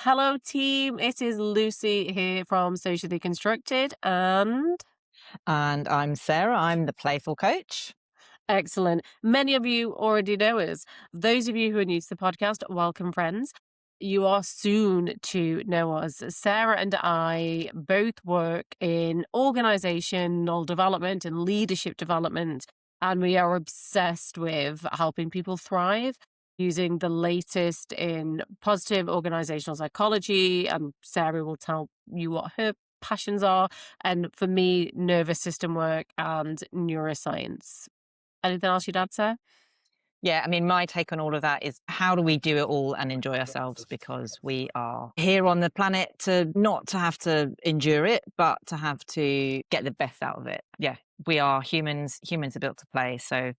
Hello, team. It is Lucy here from Socially Constructed, and And I'm Sarah. I'm the playful coach. excellent. Many of you already know us. Those of you who are new to the podcast, welcome, friends. You are soon to know us. Sarah and I both work in organizational development and leadership development, and we are obsessed with helping people thrive using the latest in positive organizational psychology. And Sarah will tell you what her passions are. And for me, nervous system work and neuroscience. Anything else you'd add, Sarah? Yeah, I mean, my take on all of that is how do we do it all and enjoy ourselves? Because we are here on the planet to not to have to endure it, but to have to get the best out of it. Yeah, we are humans. Humans are built to play. So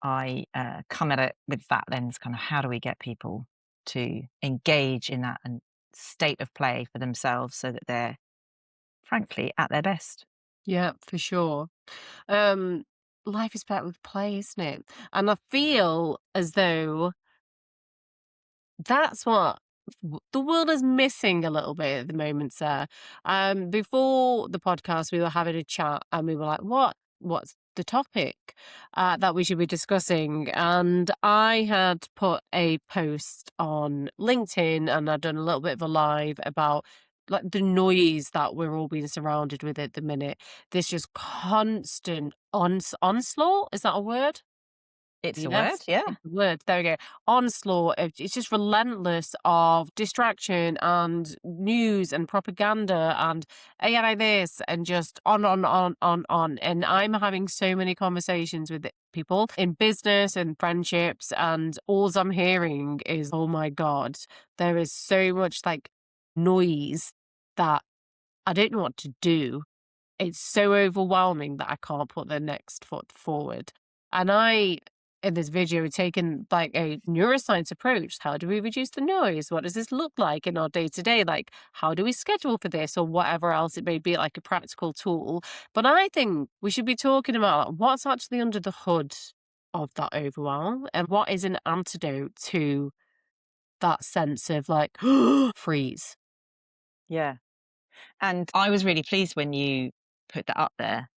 I come at it with that lens, kind of how do we get people to engage in that and state of play for themselves so that they're frankly at their best. Yeah, for sure. Um, Life is better with play, isn't it? And I feel as though that's what the world is missing a little bit at the moment, sir. Before the podcast, we were having a chat and we were like, what's the topic that we should be discussing? And I had put a post on LinkedIn and I'd done a little bit of a live about like the noise that we're all being surrounded with at the minute. This just constant onslaught. Is that a word? It's a word, Yes, yeah. it's a word. There we go. Onslaught. It's just relentless of distraction and news and propaganda and AI this and just on. And I'm having so many conversations with people in business and friendships, and all I'm hearing is, "Oh my God, there is so much like noise that I don't know what to do. It's so overwhelming that I can't put the next foot forward." And I, in this video, taken like a neuroscience approach. How do we reduce the noise? What does this look like in our day to day? Like, how do we schedule for this or whatever else it may be, like a practical tool? But I think we should be talking about what's actually under the hood of that overwhelm and what is an antidote to that sense of like freeze. Yeah. And I was really pleased when you put that up there,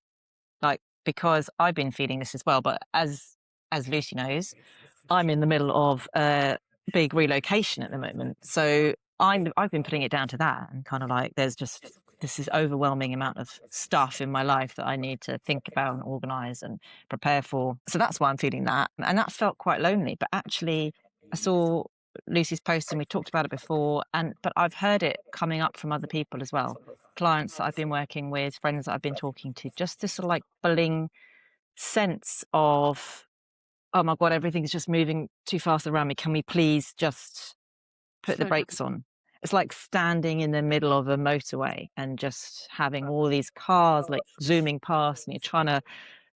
like, because I've been feeling this as well. But as Lucy knows, I'm in the middle of a big relocation at the moment. So I've been putting it down to that and kind of like there's just this is overwhelming amount of stuff in my life that I need to think about and organize and prepare for. So that's why I'm feeling that. And that felt quite lonely. But actually I saw Lucy's post and we talked about it before but I've heard it coming up from other people as well. Clients that I've been working with, friends that I've been talking to, just this sort of like bubbling sense of, oh my God, everything's just moving too fast around me. Can we please just put the So brakes on? It's like standing in the middle of a motorway and just having all these cars like zooming past and you're trying to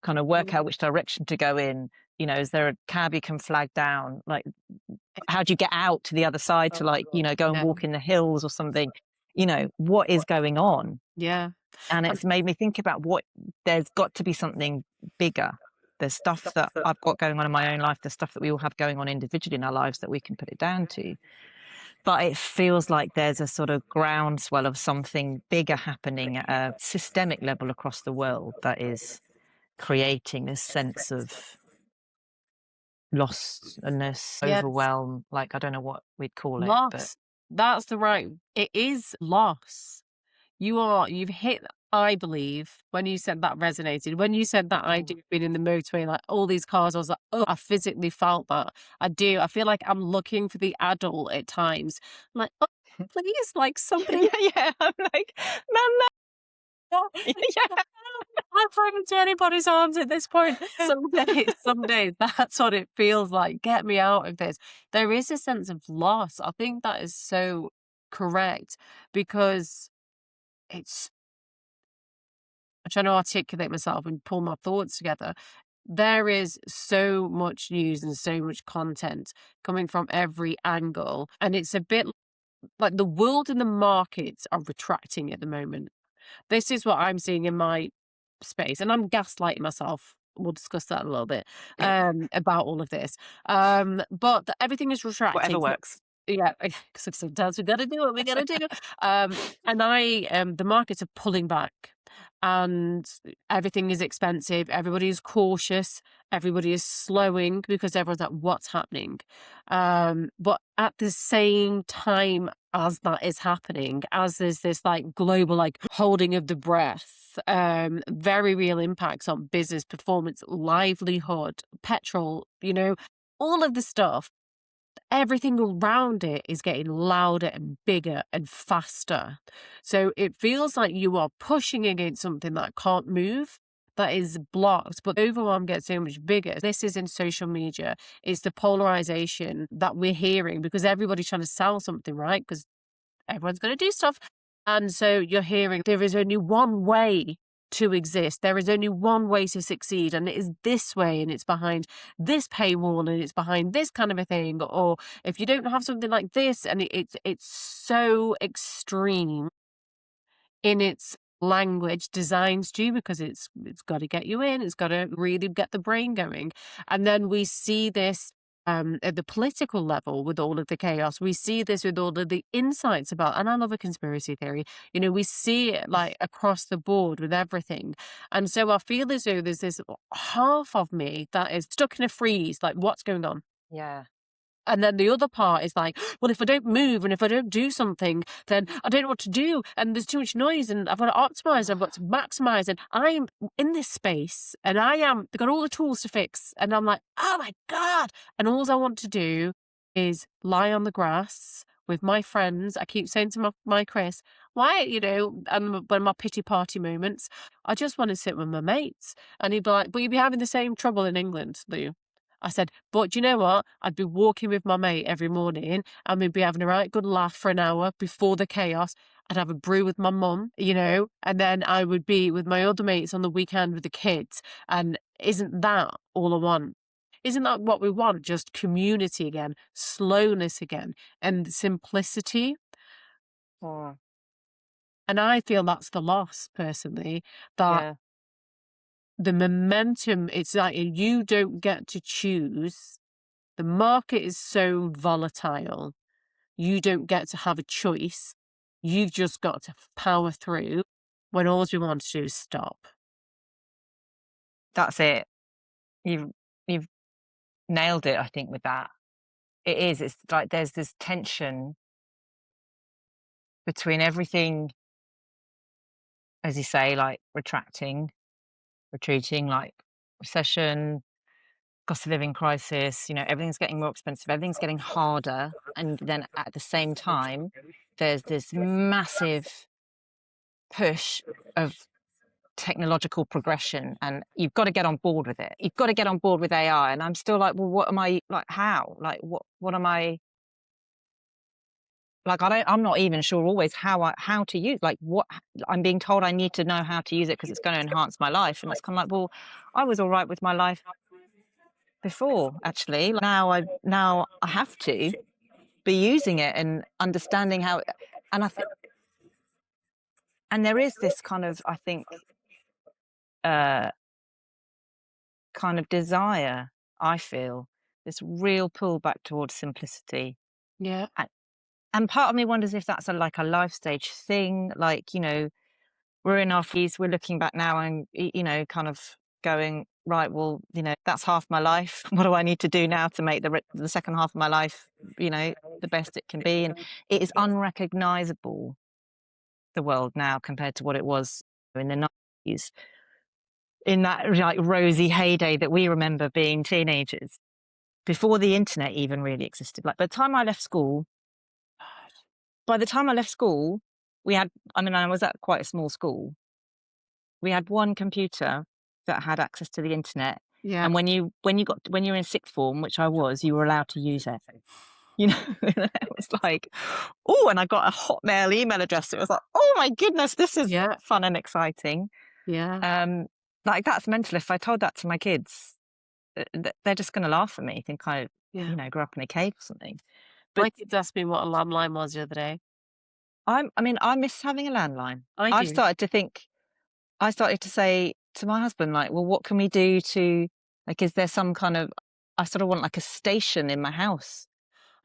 kind of work out which direction to go in. You know, is there a cab you can flag down? Like, how do you get out to the other side to like, go and yeah, walk in the hills or something? What is going on? yeah. And it's made me think about there's got to be something bigger. There's stuff that I've got going on in my own life. There's stuff that we all have going on individually in our lives that we can put it down to. But it feels like there's a sort of groundswell of something bigger happening at a systemic level across the world that is creating this sense of lostness, Yes. overwhelm. Like, I don't know what we'd call it, but Loss. That's the right. It is loss. You've hit, I believe, when you said that resonated. When you said that idea of being in the motorway, like all these cars, I was like, oh, I physically felt that. I do. I feel like I'm looking for the adult at times. I'm like, oh, please, like somebody. yeah, yeah. I'm like, Mama. Yeah. I'm thrown into anybody's arms at this point. Some days, that's what it feels like. Get me out of this. There is a sense of loss. I think that is so correct because it's, I'm trying to articulate myself and pull my thoughts together. There is so much news and so much content coming from every angle. And it's a bit like the world and the markets are retracting at the moment. This is what I'm seeing in my space, and I'm gaslighting myself. We'll discuss that a little bit about all of this. But everything is Whatever retracting. works. Yeah, 'cause sometimes we gotta do what we gotta do. The markets are pulling back, and everything is expensive, everybody is cautious, everybody is slowing because everyone's like, "What's happening?" But at the same time as that is happening, as there's this, like, global, like, holding of the breath, very real impacts on business performance, livelihood, petrol, all of the stuff. Everything around it is getting louder and bigger and faster. So it feels like you are pushing against something that can't move, that is blocked, but the overwhelm gets so much bigger. This is in social media. It's the polarization that we're hearing because everybody's trying to sell something, right? Because everyone's going to do stuff. And so you're hearing there is only one way to exist. There is only one way to succeed, and it is this way, and it's behind this paywall, and it's behind this kind of a thing. Or if you don't have something like this, and it's so extreme in its language designed to because it's got to get you in, it's got to really get the brain going. And then we see this at the political level with all of the chaos. We see this with all of the insights about, and I love a conspiracy theory, we see it like across the board with everything. And so I feel as though there's this half of me that is stuck in a freeze, like what's going on? Yeah. And then the other part is like, well, if I don't move and if I don't do something, then I don't know what to do. And there's too much noise and I've got to optimize, I've got to maximize. And I'm in this space and they've got all the tools to fix. And I'm like, oh my God. And all I want to do is lie on the grass with my friends. I keep saying to my Chris, why, and when my pity party moments, I just want to sit with my mates. And he'd be like, but you'd be having the same trouble in England, Lou. I said, but do you know what? I'd be walking with my mate every morning and we'd be having a right good laugh for an hour before the chaos. I'd have a brew with my mum, and then I would be with my other mates on the weekend with the kids. And isn't that all I want? Isn't that what we want? Just community again, slowness again, and simplicity. Oh, And I feel that's the loss, personally, that yeah. the momentum, it's like you don't get to choose. The market is so volatile. You don't get to have a choice. You've just got to power through when all we want to do is stop. That's it. You've nailed it, I think, with that. It is. It's like there's this tension between everything, as you say, like retracting, retreating, like recession, cost of living crisis, everything's getting more expensive, everything's getting harder. And then at the same time, there's this massive push of technological progression, and you've got to get on board with it. You've got to get on board with AI. And I'm still like, well, what am I like? How? Like, what am I like? I'm not even sure always how to use, like, what I'm being told I need to know how to use it because it's going to enhance my life. And it's kind of like, well, I was all right with my life before, actually. Now I have to be using it and understanding how, and I think, and there is this kind of, I think, uh, kind of desire, I feel, this real pull back towards simplicity. Yeah. And part of me wonders if that's like a life stage thing. Like, we're in our 40s, we're looking back now and, kind of going, right, well, that's half my life. What do I need to do now to make the second half of my life, the best it can be? And it is unrecognizable, the world now, compared to what it was in the 90s, in that like rosy heyday that we remember being teenagers, before the internet even really existed. Like by the time I left school, we had, I mean, I was at quite a small school. We had one computer that had access to the internet. Yeah. And when you were in sixth form, which I was, you were allowed to use it. It was like, oh, and I got a Hotmail email address. It was like, oh my goodness, this is Yeah. fun and exciting. Yeah. Like, that's mental. If I told that to my kids, they're just going to laugh at me, think I, Yeah. grew up in a cave or something. But My kids asked me what a landline was the other day. I mean, I miss having a landline. I I've do. started to think, I started to say to my husband, like, well, what can we do to, like, is there some kind of, I sort of want like a station in my house.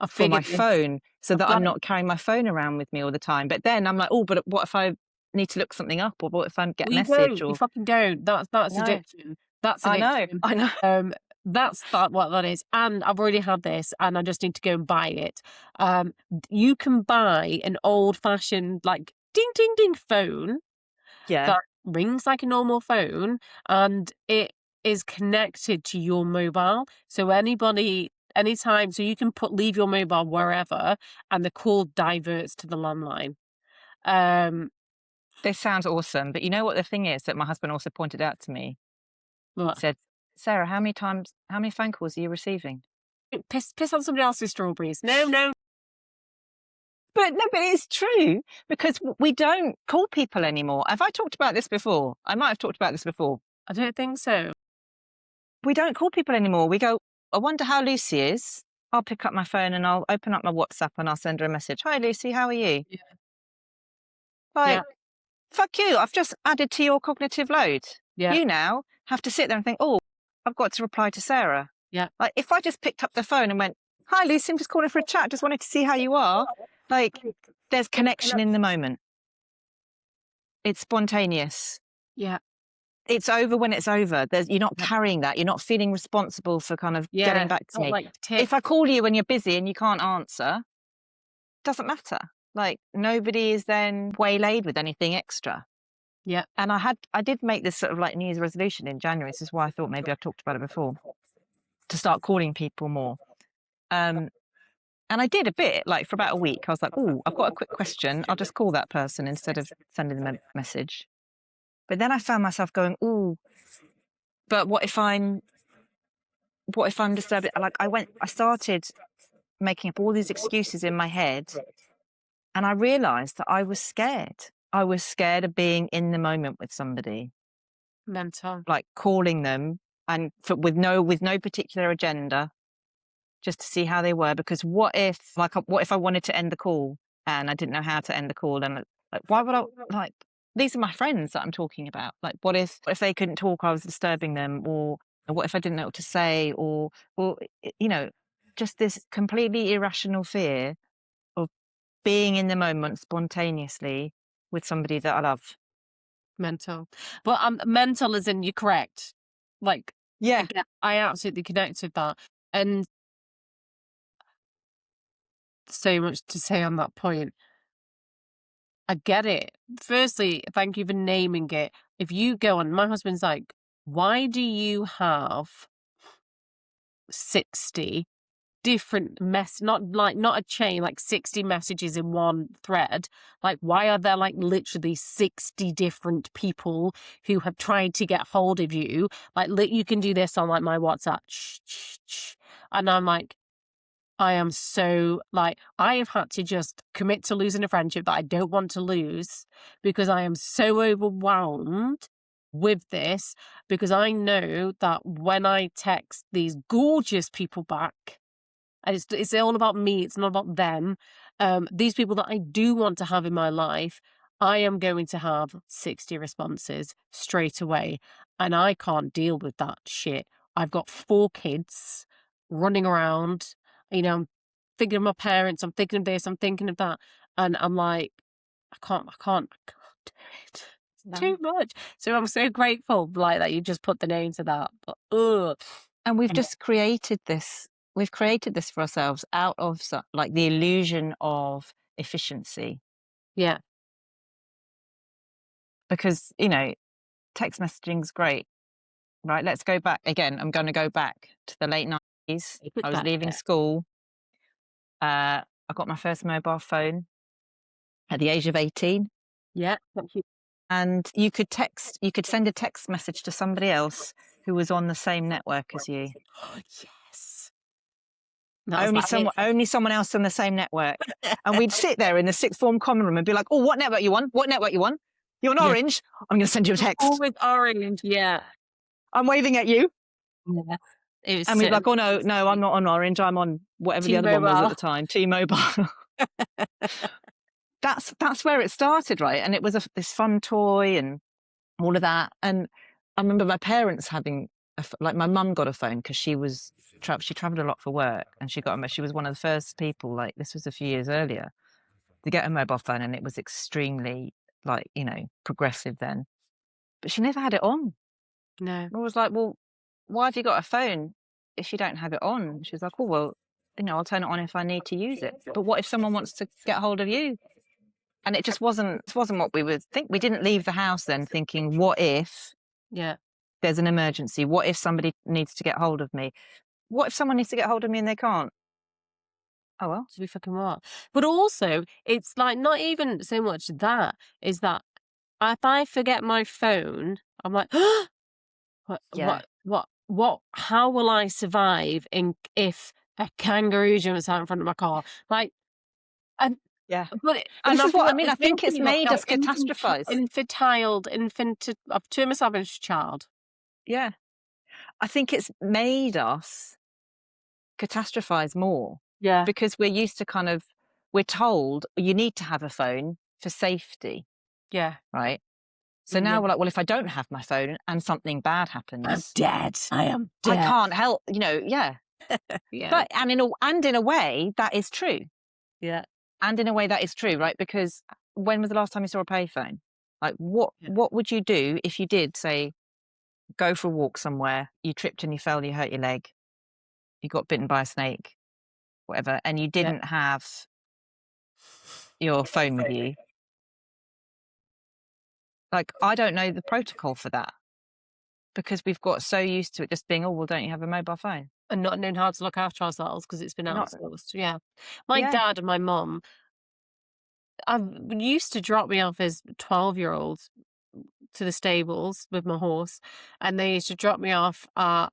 I for my figured this. phone so I'm that I'm glad not carrying my phone around with me all the time. But then I'm like, oh, but what if I need to look something up, or what if I get a well, you message, don't. You or fucking don't. That's no, addiction. That's I know, addiction. I know. Um, that's that what that is. And I've already had this, and I just need to go and buy it. You can buy an old-fashioned like ding ding ding phone Yeah, that rings like a normal phone, and it is connected to your mobile. So anytime, so you can leave your mobile wherever, and the call diverts to the landline. Um, this sounds awesome. But you know what the thing is that my husband also pointed out to me? what? He said, Sarah, how many phone calls are you receiving? Piss on somebody else's strawberries. No, no, But no, but it's true because we don't call people anymore. Have I talked about this before? I might have talked about this before. I don't think so. We don't call people anymore. We go, I wonder how Lucy is. I'll pick up my phone and I'll open up my WhatsApp and I'll send her a message. Hi, Lucy, how are you? Yeah, Like, yeah, fuck you. I've just added to your cognitive load. yeah, You now have to sit there and think, oh, I've got to reply to Sarah. yeah, Like, if I just picked up the phone and went, hi, Lucy, I'm just calling for a chat. Just wanted to see how you are. Like, there's connection in the moment. It's spontaneous. yeah, It's over when it's over. You're not yeah, carrying that. You're not feeling responsible for kind of getting yeah. back to Not me. like tick. If I call you when you're busy and you can't answer, doesn't matter. Like nobody is then waylaid with anything extra. Yeah, And I did make this sort of like New Year's resolution in January. This is why I thought maybe I've talked about it before, to start calling people more. And I did a bit, like for about a week. I was like, oh, I've got a quick question. I'll just call that person instead of sending them a message. But then I found myself going, oh, but what if I'm disturbed? Like I started making up all these excuses in my head, and I realized that I was scared. I was scared of being in the moment with somebody, mental. like calling them and with no particular agenda, just to see how they were. Because what if I wanted to end the call and I didn't know how to end the call? And like, why would I like? These are my friends that I'm talking about. Like, what if they couldn't talk? I was disturbing them, or what if I didn't know what to say, or you know, just this completely irrational fear of being in the moment spontaneously with somebody that I love. Mental. But mental as in you're correct. Like, Yeah. again, I absolutely connect with that. And so much to say on that point. I get it. Firstly, thank you for naming it. If you go on, my husband's like, why do you have 60 different not a chain, like 60 messages in one thread? Like, why are there like literally 60 different people who have tried to get hold of you? Like, you can do this on like my WhatsApp. Shh, shh, shh. And I'm like, I am so like, I have had to just commit to losing a friendship that I don't want to lose because I am so overwhelmed with this, because I know that when I text these gorgeous people back, and it's all about me, it's not about them. These people that I do want to have in my life, I am going to have 60 responses straight away, and I can't deal with that shit. I've got 4 kids running around, I'm thinking of my parents, I'm thinking of this, I'm thinking of that, and I'm like, I can't do it. It's No. too much. So I'm so grateful, like, that you just put the name to that, but, ugh. And And we've created this for ourselves out of like the illusion of efficiency, yeah, because text messaging's great, right? Let's go back again. I'm going to go back to the late 90s. put I was that leaving there. school. I got my first mobile phone at the age of 18, Yeah, thank you. and you could send a text message to somebody else who was on the same network as you. Oh, yes. That was like Only someone else on the same network. And we'd sit there in the sixth form common room and be like, oh, what network you on? What network you on? You on yeah. Orange? I'm going to send you a text. Always orange, yeah. I'm waving at you. Yeah. It was And we'd be so like, oh, no, I'm not on Orange. I'm on whatever the other one was at T-Mobile. the time, T-Mobile. That's where it started, right? And it was this fun toy and all of that. And I remember my parents having like my mum got a phone because she traveled a lot for work, and she was one of the first people, like this was a few years earlier, to get a mobile phone, and it was extremely, like, progressive then. But she never had it on. No. I was like, "Well, why have you got a phone if you don't have it on?" She was like, "Oh, well, I'll turn it on if I need to use it. But what if someone wants to get hold of you?" And it wasn't what we would think. We didn't leave the house then thinking, what if Yeah. there's an emergency? What if somebody needs to get hold of me? What if someone needs to get hold of me and they can't? Oh, well. To be fucking what? But also, it's like not even so much that, is that if I forget my phone, I'm like, what, Yeah. how will I survive if a kangaroo jumps out in front of my car? Like, and, Yeah. But and this I is feel what I like mean. there's I no think it's thing like made us catastrophize. I've turned myself into a child. Yeah. I think it's made us catastrophize more Yeah. because we're used to we're told you need to have a phone for safety, Yeah. right? So Yeah. now we're like, well, if I don't have my phone and something bad I'm happens, dead. I am I dead. can't help, yeah. Yeah. But and in a way that is true. Yeah. And in a way that is true, right? Because when was the last time you saw a payphone? Like Yeah. what would you do if you did, say, go for a walk somewhere, you tripped and you fell, you hurt your leg, you got bitten by a snake, whatever, and you Yeah. didn't have your phone with you? Like, I don't know the protocol for that because we've got so used to it just being, oh, well, don't you have a mobile phone? And not knowing how to look after ourselves because it's been Not, outsourced. Yeah. My yeah, dad and my mum, I used to drop me off as 12-year-old to the stables with my horse, and they used to drop me off at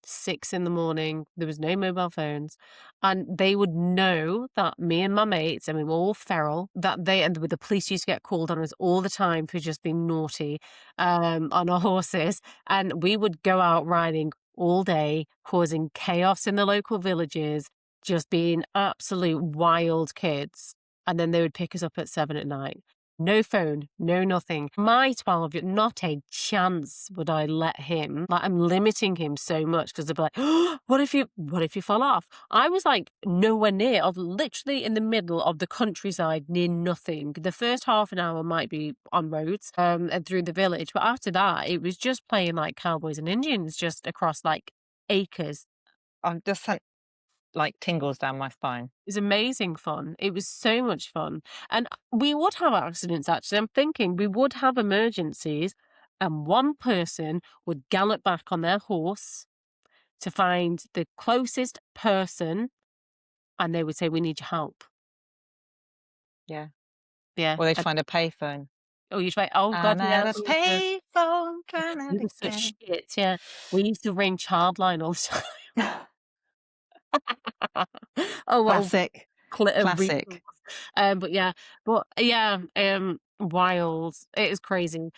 6 in the morning. There was no mobile phones, and they would know that me and my mates, and we were all feral, that the police used to get called on us all the time for just being naughty, on our horses, and we would go out riding all day, causing chaos in the local villages, just being absolute wild kids, and then they would pick us up at 7 at night. No phone, no nothing. My 12 year not a chance would I let him, like, I'm limiting him so much because they'd be like, "Oh, what if you fall off?" I was like nowhere near. I was literally in the middle of the countryside near nothing. The first half an hour might be on roads, and through the village, but after that, it was just playing like cowboys and Indians just across like acres. I've just had like tingles down my spine. It was amazing fun. It was so much fun. And we would have accidents, actually. I'm thinking we would have emergencies, and one person would gallop back on their horse to find the closest person, and they would say, "We need your help." Yeah. Yeah. Or they'd find a payphone. Oh, you'd say, "Oh, God, I'm yeah." at a payphone trying We to were get such shit, yeah. We used to ring Childline all the time. it. Oh, what a Classic. resource. Classic. But yeah, wild. It is crazy.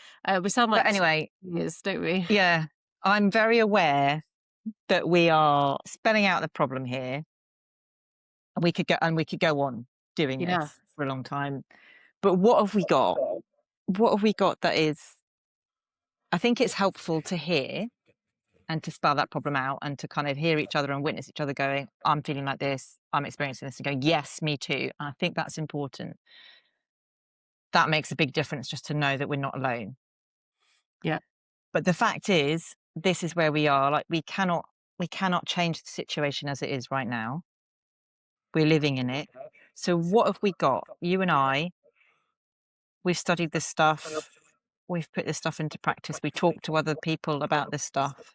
We sound But like anyway, teenagers, don't we? yeah, I'm very aware that we are spelling out the problem here. And we could go on doing Yeah. this for a long time. But what have we got? What have we got that is, I think it's helpful to hear and to spell that problem out and to kind of hear each other and witness each other going, I'm feeling like this, I'm experiencing this, and go, yes, me too. And I think that's important. That makes a big difference just to know that we're not alone. Yeah. But the fact is, this is where we are. Like, we cannot change the situation as it is right now. We're living in it. So what have we got? You and I, we've studied this stuff. We've put this stuff into practice. We talk to other people about this stuff.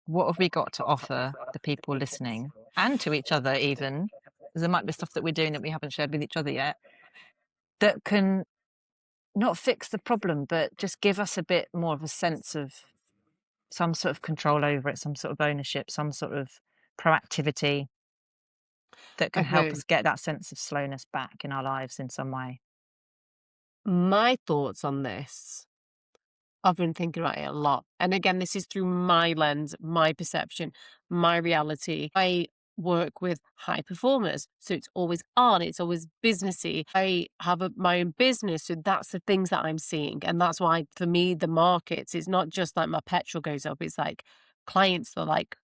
What have we got to offer the people listening and to each other even? 'Cause there might be stuff that we're doing that we haven't shared with each other yet that can not fix the problem, but just give us a bit more of a sense of some sort of control over it, some sort of ownership, some sort of proactivity that can help Okay. us get that sense of slowness back in our lives in some way. My thoughts on this, I've been thinking about it a lot. And again, this is through my lens, my perception, my reality. I work with high performers. So it's always on, it's always businessy. I have my own business. So that's the things that I'm seeing. And that's why, for me, the markets, it's not just like my petrol goes up. It's like clients are like,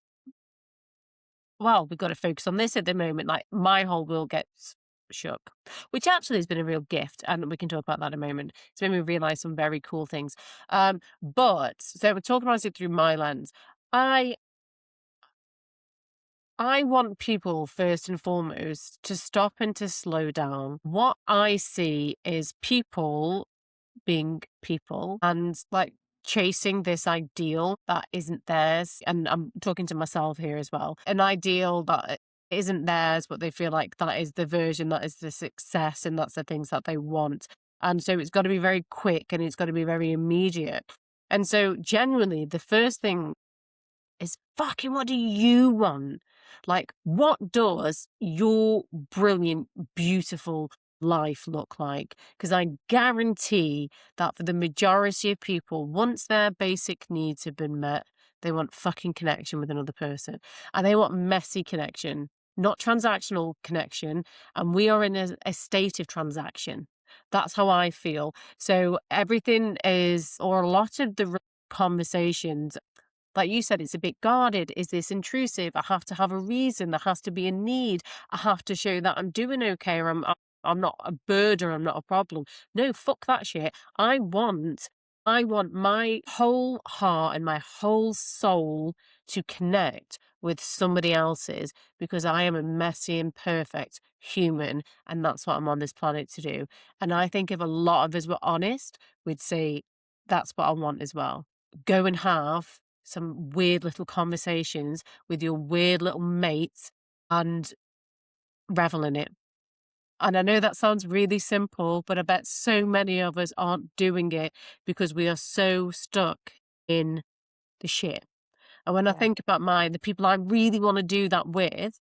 well, we've got to focus on this at the moment. Like my whole world gets shook, which actually has been a real gift. And we can talk about that in a moment. It's made me realize some very cool things. But so we're talking about it through my lens. I I want people first and foremost to stop and to slow down. What I see is people being people and like chasing this ideal that isn't theirs. And I'm talking to myself here as well. An ideal that isn't theirs, but they feel like that is the version, that is the success, and that's the things that they want. And so it's got to be very quick and it's got to be very immediate. And so, genuinely, the first thing is fucking what do you want? Like, what does your brilliant, beautiful life look like? Because I guarantee that for the majority of people, once their basic needs have been met, they want fucking connection with another person. And they want messy connection, not transactional connection. And we are in a state of transaction. That's how I feel. So everything is, or a lot of the conversations, like you said, it's a bit guarded. Is this intrusive? I have to have a reason. There has to be a need. I have to show that I'm doing okay, or I'm not a bird, or I'm not a problem. No, fuck that shit. I want my whole heart and my whole soul to connect with somebody else's, because I am a messy, imperfect human, and that's what I'm on this planet to do. And I think if a lot of us were honest, we'd say that's what I want as well. Go and have some weird little conversations with your weird little mates and revel in it. And I know that sounds really simple, but I bet so many of us aren't doing it because we are so stuck in the shit. And when I Yeah. think about the people I really want to do that with,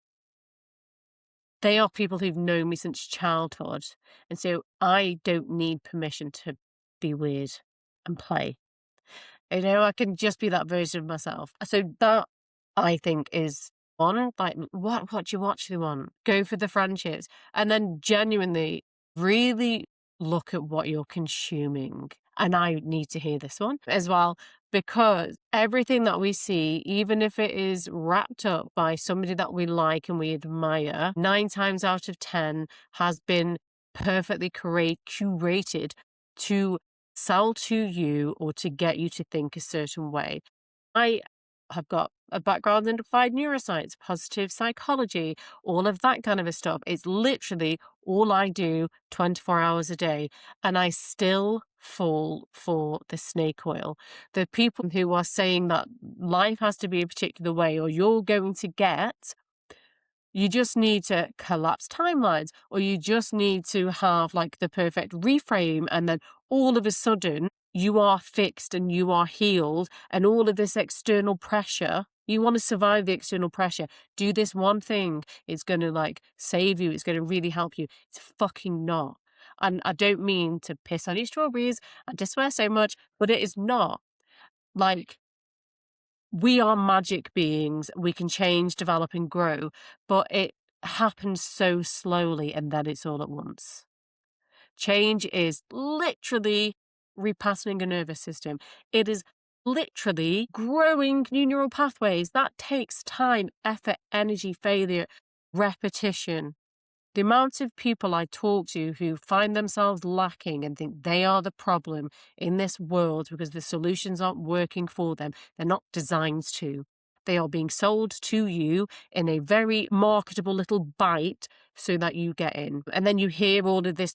they are people who've known me since childhood. And so I don't need permission to be weird and play. You know, I can just be that version of myself. So that, I think, is one, like, what do you actually want? Go for the friendships. And then genuinely really look at what you're consuming. And I need to hear this one as well, because everything that we see, even if it is wrapped up by somebody that we like and we admire, 9 times out of 10 has been perfectly curated to sell to you or to get you to think a certain way. I have got a background in applied neuroscience, positive psychology, all of that kind of a stuff. It's literally all I do 24 hours a day. And I still fall for the snake oil. The people who are saying that life has to be a particular way, or you're going to get, you just need to collapse timelines, or you just need to have like the perfect reframe. And then all of a sudden, you are fixed and you are healed. And all of this external pressure, you want to survive the external pressure. Do this one thing. It's going to like save you. It's going to really help you. It's fucking not. And I don't mean to piss on your strawberries. I just swear so much, but it is not. Like, we are magic beings. We can change, develop, and grow, but it happens so slowly and then it's all at once. Change is literally repatterning a nervous system. It is literally growing new neural pathways. That takes time, effort, energy, failure, repetition. The amount of people I talk to who find themselves lacking and think they are the problem in this world because the solutions aren't working for them, they're not designed to. They are being sold to you in a very marketable little bite so that you get in. And then you hear all of this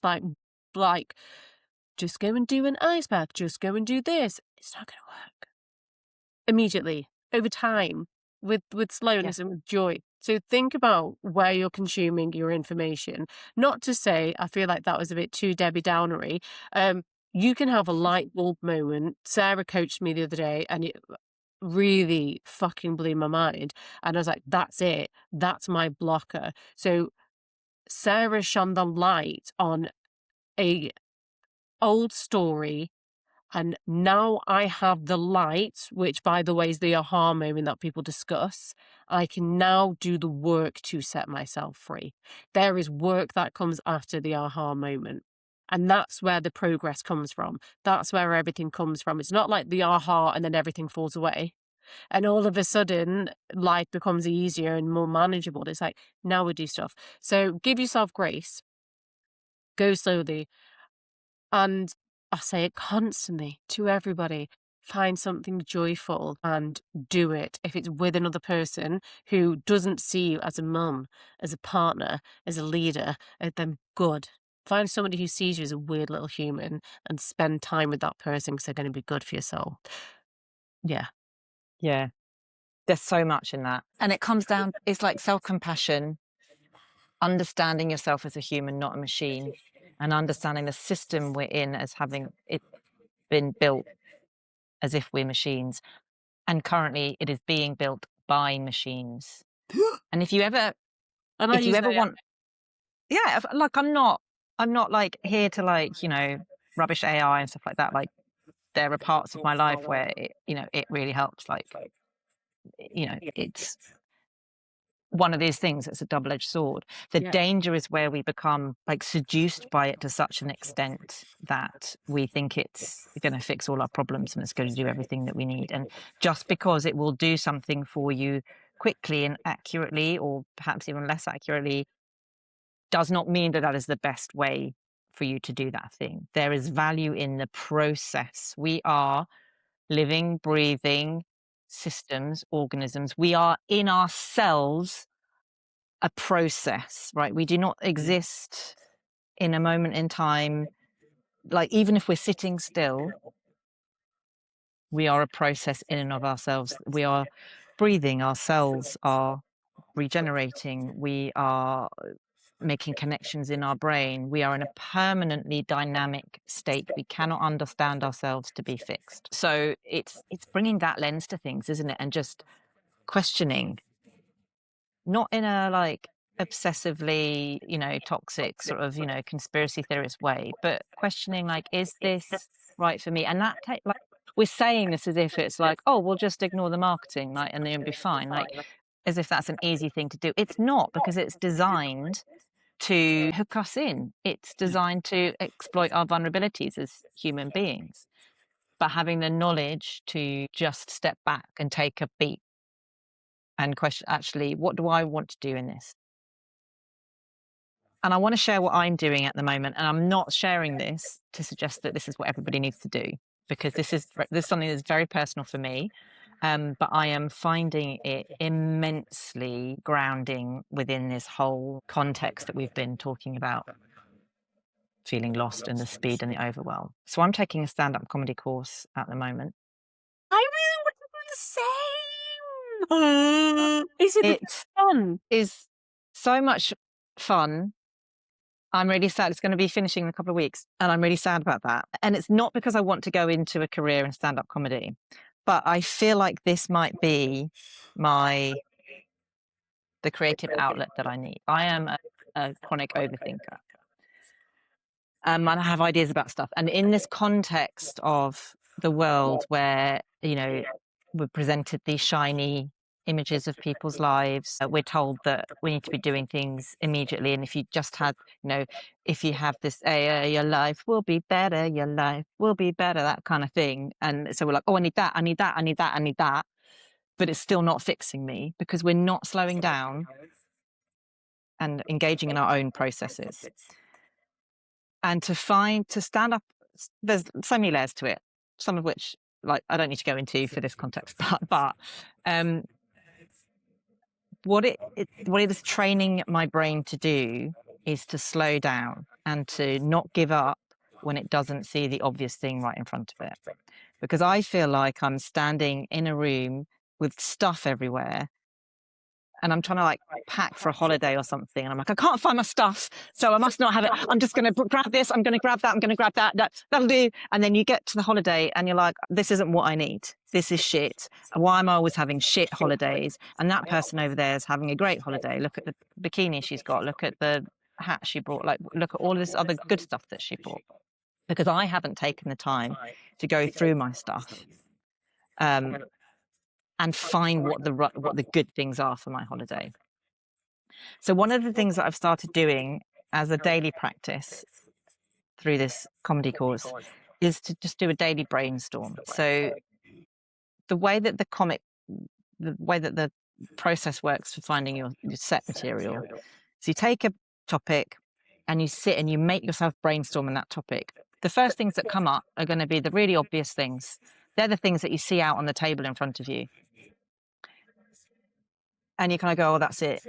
like, just go and do an ice pack, just go and do this. It's not going to work immediately, over time, with Yeah. slowness and with joy. So think about where you're consuming your information. Not to say, I feel like that was a bit too Debbie Downery. You can have a light bulb moment. Sarah coached me the other day and it really fucking blew my mind. And I was like, that's it. That's my blocker. So Sarah shone the light on a old story, and now I have the light, which, by the way, is the aha moment that people discuss. I can now do the work to set myself free. There is work that comes after the aha moment. And that's where the progress comes from. That's where everything comes from. It's not like the aha and then everything falls away. And all of a sudden, life becomes easier and more manageable. It's like, now we do stuff. So give yourself grace, go slowly. And I say it constantly to everybody. Find something joyful and do it. If it's with another person who doesn't see you as a mum, as a partner, as a leader, then good. Find somebody who sees you as a weird little human and spend time with that person because they're going to be good for your soul. Yeah. Yeah. There's so much in that. And it comes down, it's like self-compassion, understanding yourself as a human, not a machine, and understanding the system we're in as having it been built as if we're machines. And currently it is being built by machines. And if you ever And I use that. want, yeah, like I'm not like here to like, you know, rubbish AI and stuff like that. Like there are parts of my life where it, you know, it really helps. Like, you know, it's one of these things that's a double-edged sword. The Yeah. danger is where we become like seduced by it to such an extent that we think it's going to fix all our problems and it's going to do everything that we need. And just because it will do something for you quickly and accurately, or perhaps even less accurately, does not mean that that is the best way for you to do that thing. There is value in the process. We are living, breathing systems, organisms. We are in ourselves a process, right? We do not exist in a moment in time. Like, even if we're sitting still, we are a process in and of ourselves. We are breathing, our cells are regenerating, we are making connections in our brain. We are in a permanently dynamic state. We cannot understand ourselves to be fixed. So it's bringing that lens to things, isn't it? And just questioning, not in a like obsessively, you know, toxic sort of, you know, conspiracy theorist way, but questioning like, is this right for me? And that like we're saying this as if it's like, oh, we'll just ignore the marketing, like, and then it'll be fine, like as if that's an easy thing to do. It's not, because it's designed to hook us in. It's designed to exploit our vulnerabilities as human beings. But having the knowledge to just step back and take a beat and question, actually, what do I want to do in this? And I want to share what I'm doing at the moment. And I'm not sharing this to suggest that this is what everybody needs to do, because this is something that's very personal for me. But I am finding it immensely grounding within this whole context that we've been talking about, feeling lost in the speed and the overwhelm. So I'm taking a stand-up comedy course at the moment. I really want to do the same. Is it It fun? is so much fun. I'm really sad. It's going to be finishing in a couple of weeks, and I'm really sad about that. And it's not because I want to go into a career in stand-up comedy, but I feel like this might be the creative outlet that I need. I am a chronic overthinker. And I have ideas about stuff. And in this context of the world where, you know, we're presented these shiny images of people's lives, we're told that we need to be doing things immediately. And if you just had, you know, if you have this, your life will be better, your life will be better, that kind of thing. And so we're like, oh, I need that, I need that, I need that, I need that. But it's still not fixing me, because we're not slowing down and engaging in our own processes. And to stand up, there's so many layers to it, some of which, like, I don't need to go into for this context, but what it is training my brain to do is to slow down and to not give up when it doesn't see the obvious thing right in front of it. Because I feel like I'm standing in a room with stuff everywhere, and I'm trying to like pack for a holiday or something, and I'm like, I can't find my stuff, so I must not have it. I'm just going to grab this, I'm going to grab that, I'm going to grab that, that'll do. And then you get to the holiday and you're like, this isn't what I need, this is shit. Why am I always having shit holidays? And that person over there is having a great holiday. Look at the bikini she's got, look at the hat she brought, like look at all this other good stuff that she brought. Because I haven't taken the time to go through my stuff and find what the good things are for my holiday. So one of the things that I've started doing as a daily practice through this comedy course is to just do a daily brainstorm. So the way that the comic the way that the process works for finding your set material. So you take a topic and you sit and you make yourself brainstorm on that topic. The first things that come up are going to be the really obvious things. They're the things that you see out on the table in front of you. And you kind of go, oh, that's it.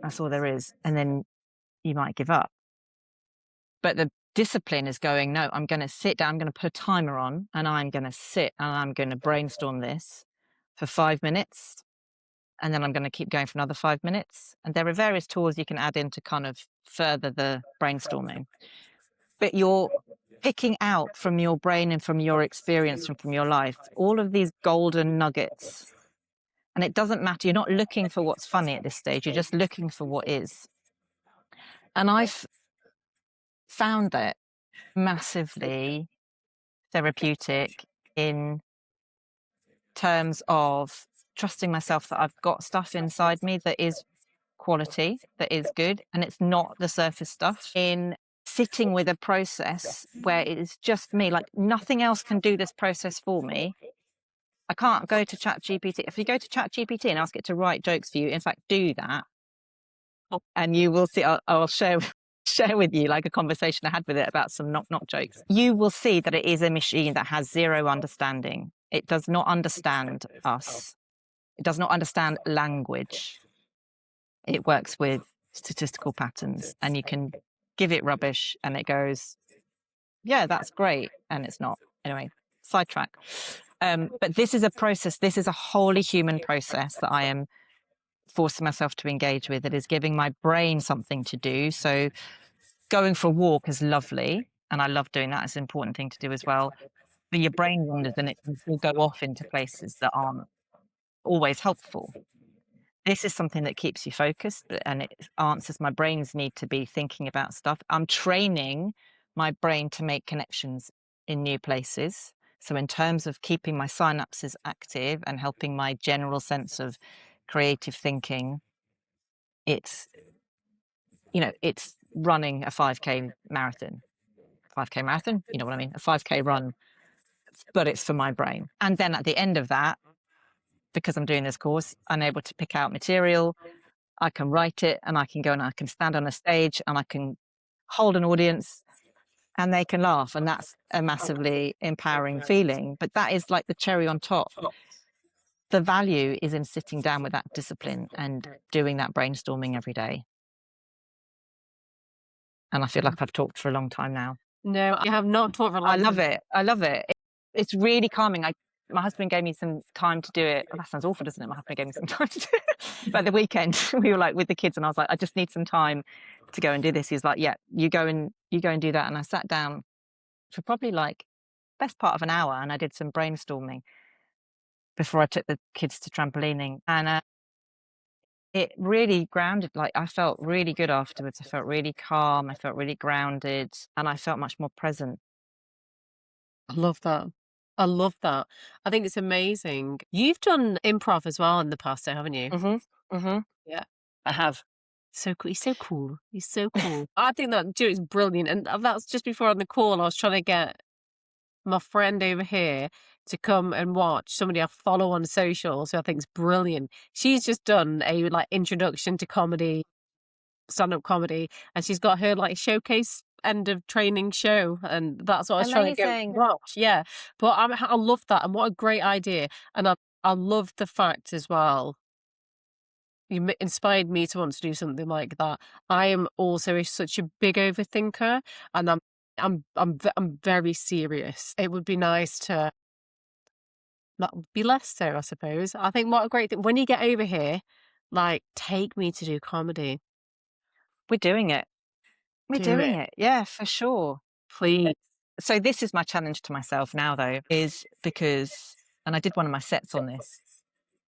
That's all there is. And then you might give up. But the discipline is going, no, I'm going to sit down, I'm going to put a timer on, and I'm going to sit and I'm going to brainstorm this for 5 minutes. And then I'm going to keep going for another 5 minutes. And there are various tools you can add in to kind of further the brainstorming. But you're picking out from your brain and from your experience and from your life all of these golden nuggets. And it doesn't matter. You're not looking for what's funny at this stage. You're just looking for what is. And I've found that massively therapeutic in terms of trusting myself that I've got stuff inside me that is quality, that is good, and it's not the surface stuff. In sitting with a process where it is just me, like nothing else can do this process for me. I can't go to ChatGPT. If you go to ChatGPT and ask it to write jokes for you, in fact, do that, and you will see. I'll share with you like a conversation I had with it about some knock jokes. You will see that it is a machine that has zero understanding. It does not understand us. It does not understand language. It works with statistical patterns, and you can give it rubbish and it goes, yeah, that's great. And it's not. Anyway, sidetrack. But this is a process. This is a wholly human process that I am forcing myself to engage with. It is giving my brain something to do. So going for a walk is lovely, and I love doing that. It's an important thing to do as well. But your brain wanders and it will go off into places that aren't always helpful. This is something that keeps you focused and it answers my brain's need to be thinking about stuff. I'm training my brain to make connections in new places. So in terms of keeping my synapses active and helping my general sense of creative thinking, it's running a 5K marathon. 5K marathon, you know what I mean? A 5K run, but it's for my brain. And then at the end of that, because I'm doing this course, I'm able to pick out material. I can write it and I can go and I can stand on a stage and I can hold an audience and they can laugh. And that's a massively empowering feeling. But that is like the cherry on top. The value is in sitting down with that discipline and doing that brainstorming every day. And I feel like I've talked for a long time now. No, I have not talked for a long I time. love it. I love it. It's really calming. My husband gave me some time to do it. Oh, that sounds awful, doesn't it? My husband gave me some time to do it. But the weekend, we were like with the kids, and I was like, I just need some time to go and do this. He's like, yeah, you go and do that. And I sat down for probably like best part of an hour, and I did some brainstorming before I took the kids to trampolining, and it really grounded. Like I felt really good afterwards. I felt really calm. I felt really grounded, and I felt much more present. I love that. I love that. I think it's amazing. You've done improv as well in the past, though, haven't you? Yeah. I have. So cool. He's so cool. He's so cool. I think that dude is brilliant. And that's just before on the call, I was trying to get my friend over here to come and watch somebody I follow on social. So I think it's brilliant. She's just done a like introduction to comedy, stand-up comedy, and she's got her like showcase end of training show, and that's what I was trying to Amazing. go watch. Yeah, but I love that, and what a great idea, and I love the fact as well. You inspired me to want to do something like that. I am also such a big overthinker, and I'm very serious. It would be nice to not be less so, I suppose. I think what a great thing when you get over here, like take me to do comedy. We're doing it. We're Do doing it, it. Yeah, for sure. please. So this is my challenge to myself now, though, is because, and I did one of my sets on this,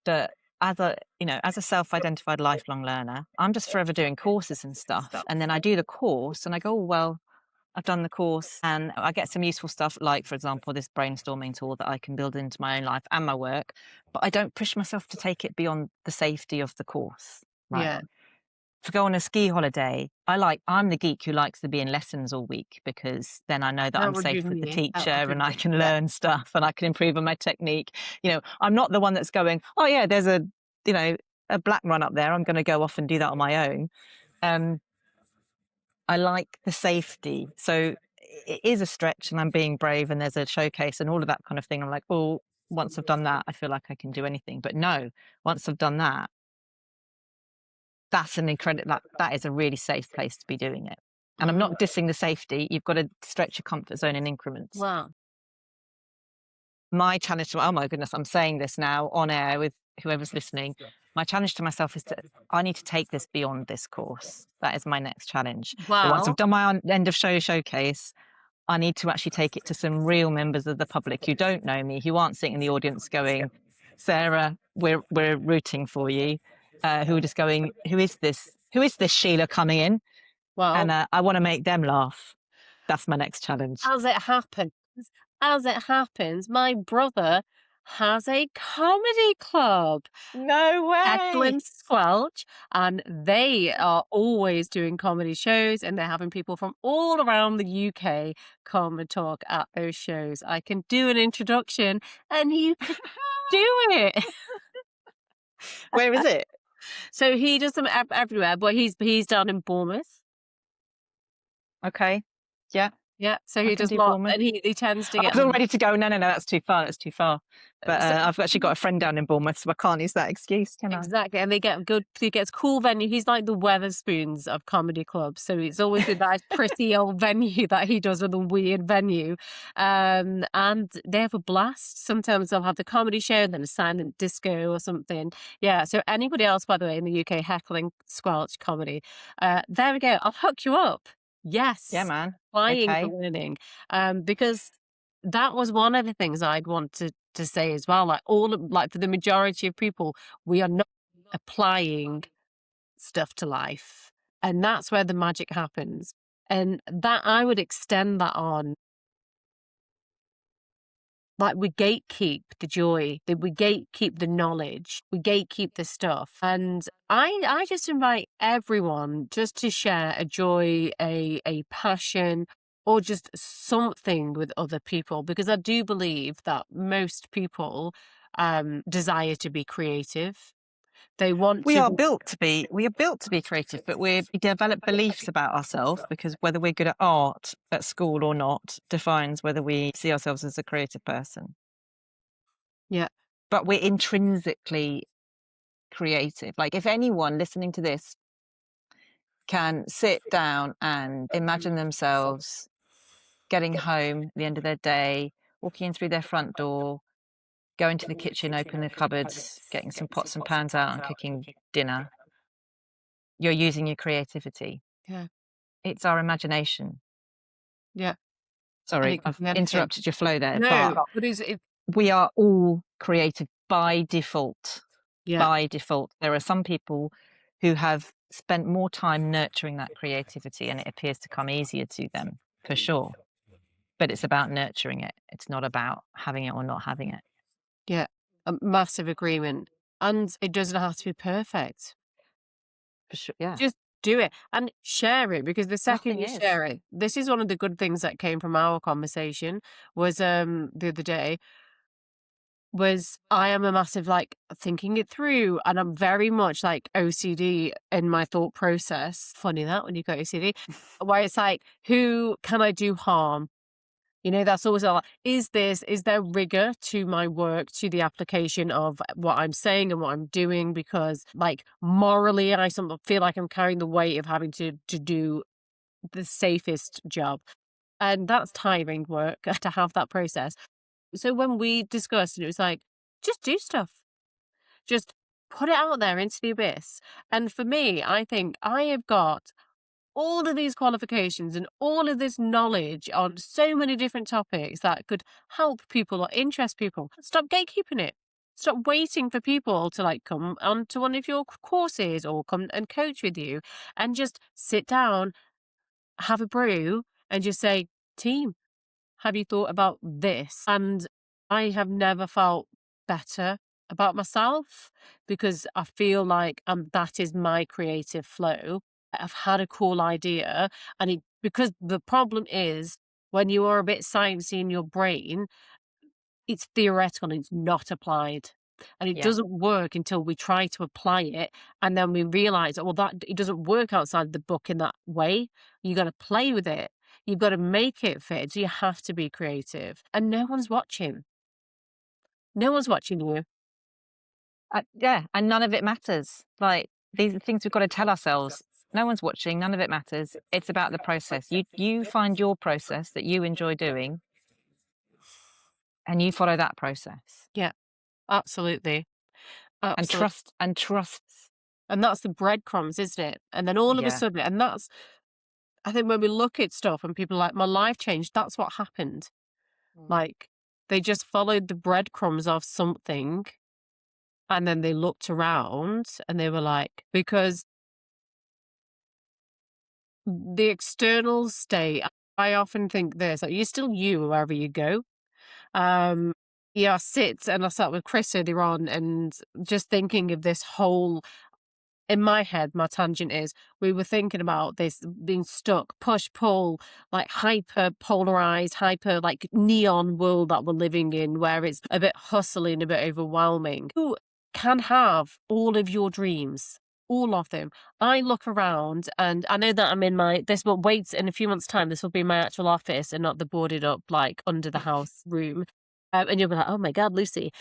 that as a self-identified lifelong learner, I'm just forever doing courses and stuff. And then I do the course and I go, oh, well, I've done the course and I get some useful stuff, like, for example, this brainstorming tool that I can build into my own life and my work, but I don't push myself to take it beyond the safety of the course. Right. Yeah. to go on a ski holiday, I'm the geek who likes to be in lessons all week, because then I know that I'm That would be safe with the me. That teacher would be and I me. can Yeah. learn stuff and I can improve on my technique. I'm not the one that's going, oh yeah, there's a black run up there, I'm going to go off and do that on my own. I like the safety. So it is a stretch and I'm being brave and there's a showcase and all of that kind of thing. I'm like, oh, once I've done that, I feel like I can do anything. But no, once I've done that, that's an incredible, that is a really safe place to be doing it. And I'm not dissing the safety. You've got to stretch your comfort zone in increments. Wow. My challenge oh my goodness, I'm saying this now on air with whoever's listening. My challenge to myself is I need to take this beyond this course. That is my next challenge. But once I've Wow. done my end of show showcase, I need to actually take it to some real members of the public who don't know me, who aren't sitting in the audience going, Sarah, we're rooting for you. Who are just going, who is this? Who is this Sheila coming in? Wow. And I want to make them laugh. That's my next challenge. As it happens, my brother has a comedy club, No Heckle way. and Squelch, and they are always doing comedy shows, and they're having people from all around the UK come and talk at those shows. I can do an introduction, and you can do it. Where is it? So he does them everywhere, but he's down in Bournemouth. Okay. Yeah, Yeah, so I he can does do lot, Bournemouth. and he tends to I get was all ready to go. No, that's too far. That's too far. But so I've actually got a friend down in Bournemouth, so I can't use that excuse, can I? exactly, and he gets cool venue. He's like the Weatherspoons of comedy clubs, so it's always a nice, pretty old venue that he does with a weird venue. And they have a blast. Sometimes they'll have the comedy show, then a silent disco or something. Yeah, so anybody else, by the way, in the UK heckling squelch comedy, there we go. I'll hook you up. Yeah, Yes, man. flying for Okay. learning. Because that was one of the things I'd want to say as well. Like for the majority of people, we are not applying stuff to life. And that's where the magic happens. And that I would extend that on. Like we gatekeep the joy, that we gatekeep the knowledge, we gatekeep the stuff. And I just invite everyone just to share a joy, a passion, or just something with other people, because I do believe that most people desire to be creative. They want We to are be, built to be creative, but we develop beliefs about ourselves, because whether we're good at art at school or not defines whether we see ourselves as a creative person. yeah, But we're intrinsically creative. Like, if anyone listening to this can sit down and imagine themselves getting home at the end of their day, walking in through their front door, going to the kitchen, opening the cupboards, getting some pots and pans out and cooking dinner, you're using your creativity. yeah, It's our imagination. yeah. And Sorry, it could I've be anything. interrupted your flow there, No, but but it, we are all creative by default. yeah, By default. There are some people who have spent more time nurturing that creativity and it appears to come easier to them, for sure. But it's about nurturing it. It's not about having it or not having it. yeah. A massive agreement. And it doesn't have to be perfect. For sure. Yeah. Just do it and share it, because the second Nothing you is. share it, this is one of the good things that came from our conversation was the other day was I am a massive like thinking it through, and I'm very much like OCD in my thought process. Funny that when you got OCD, where it's like, who can I do harm? That's always a lot. Is there rigor to my work, to the application of what I'm saying and what I'm doing? Because like morally, I sometimes feel like I'm carrying the weight of having to do the safest job. And that's tiring work to have that process. So when we discussed, it was like, just do stuff. Just put it out there into the abyss. And for me, I think I have got all of these qualifications and all of this knowledge on so many different topics that could help people or interest people. Stop gatekeeping it. Stop waiting for people to like come onto one of your courses or come and coach with you, and just sit down, have a brew, and just say, team, have you thought about this? And I have never felt better about myself because I feel like that is my creative flow. I've had a cool idea, and because the problem is when you are a bit sciencey in your brain, it's theoretical and it's not applied. And it Yeah. doesn't work until we try to apply it, and then we realize, well, that it doesn't work outside the book in that way. You got to play with it. You've got to make it fit. So you have to be creative, and no one's watching. No one's watching you. Yeah, and none of it matters. Like, these are things we've got to tell ourselves. No one's watching, none of it matters. It's about the process. You find your process that you enjoy doing, and you follow that process. Yeah, absolutely, And absolutely. trust. And that's the breadcrumbs, isn't it? And then all of a Yeah. sudden, and that's, I think when we look at stuff and people are like, my life changed, that's what happened. Mm. Like, they just followed the breadcrumbs of something, and then they looked around and they were like, because the external state, I often think this, like, you're still you wherever you go. Um, yeah, I sat with Chris earlier on and just thinking of this whole, in my head, my tangent is we were thinking about this being stuck, push, pull, like hyper polarized, hyper like neon world that we're living in, where it's a bit hustling, a bit overwhelming. You can have all of your dreams, all of them. I look around and I know that I'm in this will wait in a few months' time. This will be my actual office and not the boarded up, like under the house room. And you'll be like, oh my God, Lucy.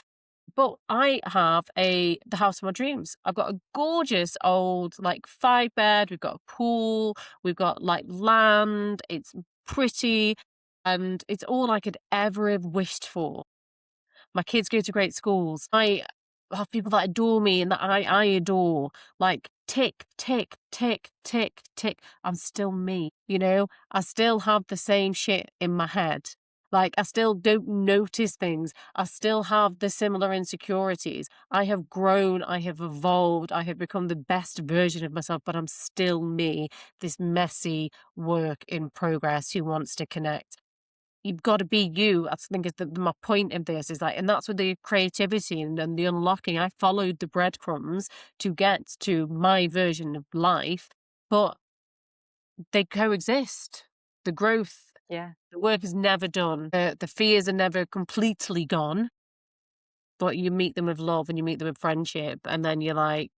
But I have the house of my dreams. I've got a gorgeous old, like, 5 bed, we've got a pool, we've got, like, land, it's pretty, and it's all I could ever have wished for. My kids go to great schools. I have people that adore me and that I adore. Like, tick, tick, tick, tick, tick. I'm still me, you know? I still have the same shit in my head. Like, I still don't notice things. I still have the similar insecurities. I have grown, I have evolved, I have become the best version of myself, but I'm still me, this messy work in progress who wants to connect. You've got to be you. I think is my point of this is like, and that's with the creativity and the unlocking. I followed the breadcrumbs to get to my version of life, but they coexist. The growth, Yeah. the work is never done. The fears are never completely gone, but you meet them with love and you meet them with friendship, and then you're like,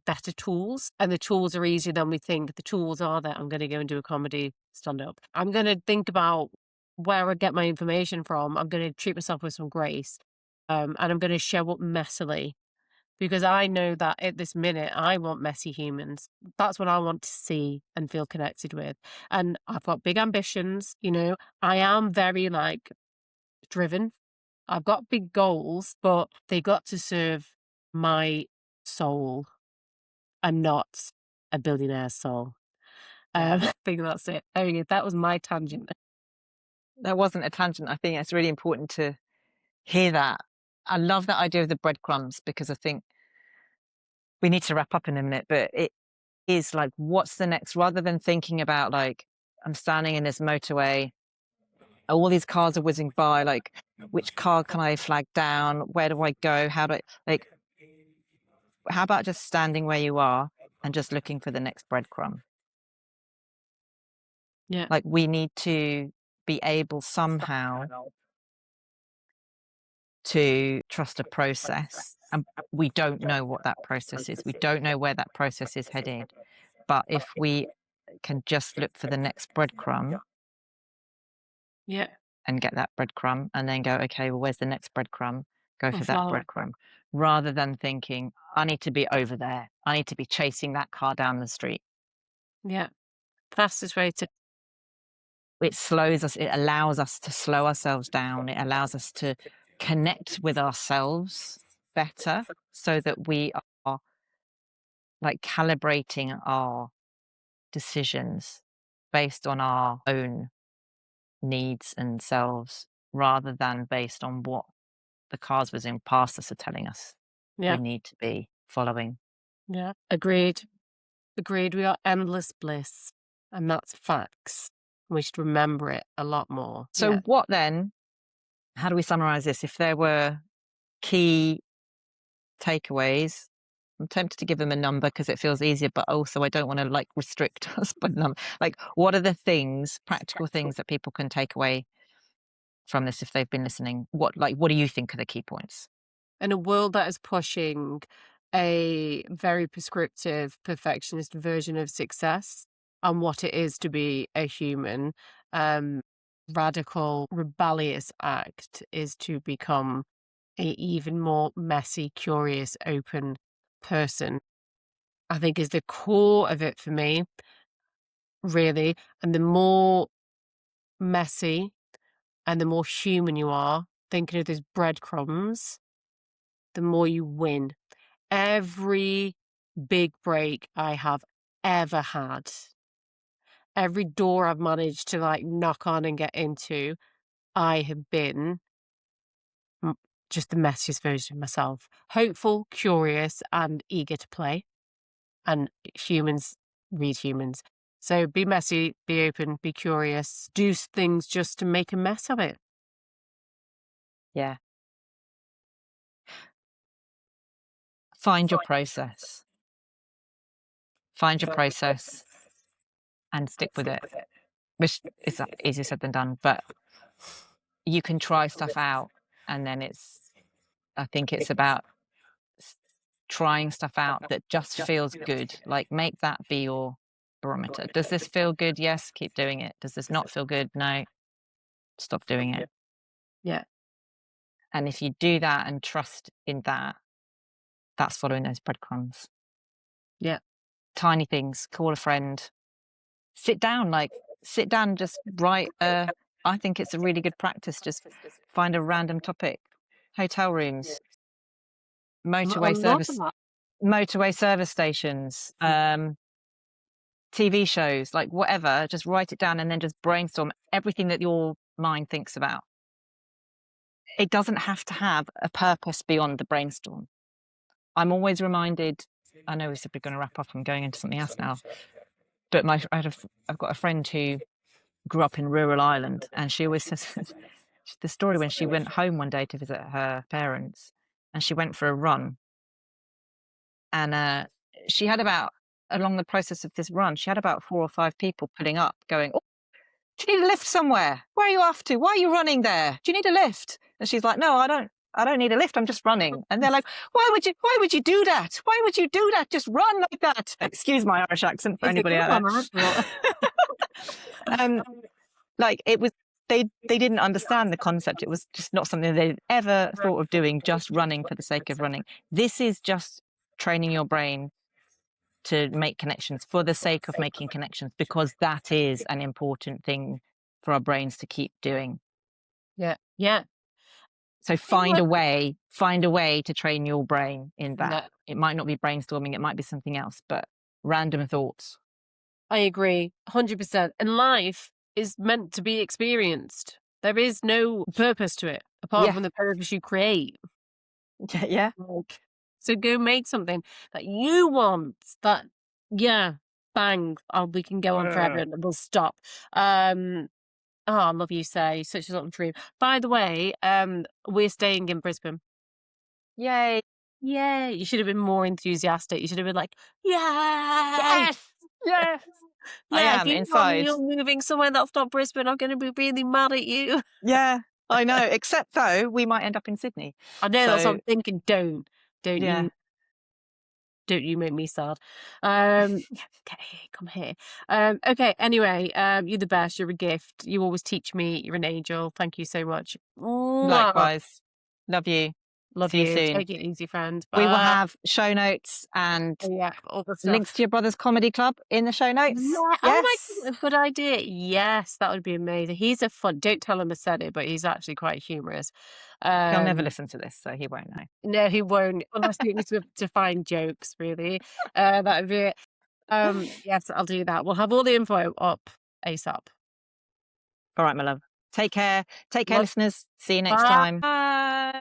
better tools, and the tools are easier than we think. The tools are that I'm gonna go and do a comedy stand-up. I'm gonna think about where I get my information from. I'm gonna treat myself with some grace, and I'm gonna show up messily because I know that at this minute, I want messy humans. That's what I want to see and feel connected with, and I've got big ambitions, you know? I am very, like, driven. I've got big goals, but they got to serve my soul and not a billionaire's soul. Yeah. I think that's it. There you go. That was my tangent. That wasn't a tangent. I think it's really important to hear that. I love that idea of the breadcrumbs because I think we need to wrap up in a minute, but it is like, what's the next? Rather than thinking about like, I'm standing in this motorway, all these cars are whizzing by, like, which car can I flag down? Where do I go? How do I, like, how about just standing where you are and just looking for the next breadcrumb? Yeah. Like, we need to be able somehow to trust a process. And we don't know what that process is. We don't know where that process is headed. But if we can just look for the next breadcrumb Yeah. and get that breadcrumb and then go, okay, well, where's the next breadcrumb? Go Or for that flower. breadcrumb. Rather than thinking, I need to be over there. I need to be chasing that car down the street. Yeah. Fastest way to. It slows us, it allows us to slow ourselves down. It allows us to connect with ourselves better so that we are like calibrating our decisions based on our own needs and selves rather than based on what the cars whizzing past us are telling us we Yeah. need to be following. Yeah. Agreed. Agreed. We are endless bliss. And that's facts. We should remember it a lot more. So, Yeah. what then? How do we summarize this? If there were key, takeaways. I'm tempted to give them a number because it feels easier, but also I don't want to like restrict us by number. Like, what are the things, practical things that people can take away from this if they've been listening? What do you think are the key points? In a world that is pushing a very prescriptive, perfectionist version of success and what it is to be a human, radical, rebellious act is to become a even more messy, curious, open person. I think is the core of it for me, really. And the more messy and the more human you are, thinking of those breadcrumbs, the more you win. Every big break I have ever had, every door I've managed to like knock on and get into, I have been m- just the messiest version of myself. Hopeful, curious, and eager to play. And humans read humans. So be messy, be open, be curious, do things just to make a mess of it. Yeah. Find your process. Find your process and stick with it, which is easier said than done, but you can try stuff out and then I think it's about trying stuff out that just feels good. Like, make that be your barometer. Does this feel good? Yes, keep doing it. Does this not feel good? No, stop doing it. Yeah. And if you do that and trust in that, that's following those breadcrumbs. Yeah. Tiny things, call a friend, sit down, just write I think it's a really good practice. Just find a random topic. Hotel rooms, I love that. motorway service stations, TV shows, like whatever, just write it down and then just brainstorm everything that your mind thinks about. It doesn't have to have a purpose beyond the brainstorm. I'm always reminded, I know we said we're going to wrap up, I'm going into something else now, but I've got a friend who grew up in rural Ireland, and she always says the story when she went home one day to visit her parents, and she went for a run, and she had about along the process of this run, she had about 4 or 5 people pulling up, going, "Oh, do you need a lift somewhere? Where are you off to? Why are you running there? Do you need a lift?" And she's like, "No, I don't. I don't need a lift. I'm just running." And they're like, Why would you do that? Why would you do that? Just run like that." Excuse my Irish accent for It's a anybody good out one, there. I thought. um, like it was, they didn't understand the concept. It was just not something they'd ever thought of doing. Just running for the sake of running. This is just training your brain to make connections for the sake of making connections, because that is an important thing for our brains to keep doing. Yeah. Yeah. So find a way to train your brain in that. Yeah. It might not be brainstorming, it might be something else, but random thoughts. I agree 100%. And life is meant to be experienced. There is no purpose to it apart Yeah. from the purpose you create. Yeah. Like, so go make something that you want. Yeah, bang. Oh, we can go on forever and we'll stop. Oh, I love you, say such a little dream. By the way, we're staying in Brisbane. Yay. Yay! You should have been more enthusiastic. You should have been like, "Yay!" Yes. Yes. I Yeah, if am you tell me inside. you're moving somewhere that's not Brisbane, I'm gonna be really mad at you. Yeah, I know. Except though, we might end up in Sydney. I know, that's what So I'm thinking. Don't yeah. you don't you make me sad. Get here, come here. Okay, anyway, you're the best, you're a gift. You always teach me, you're an angel. Thank you so much. Mwah. Likewise. Love you. Love See you you. soon. Take it easy, friend. We will Bye. have show notes and Yeah, all the links stuff. to your brother's comedy club in the show Yeah. notes. Oh my Yes. god, good idea. Yes, that would be amazing. He's a fun. Don't tell him I said it, but he's actually quite humorous. He'll never Um, listen to this, so he won't know. no, he won't unless he needs to find jokes. Really, that would be it. Yes, I'll do that. We'll have all the info up ASAP. All right, my love. Take care. Take care, Love. listeners. See you next time. Bye.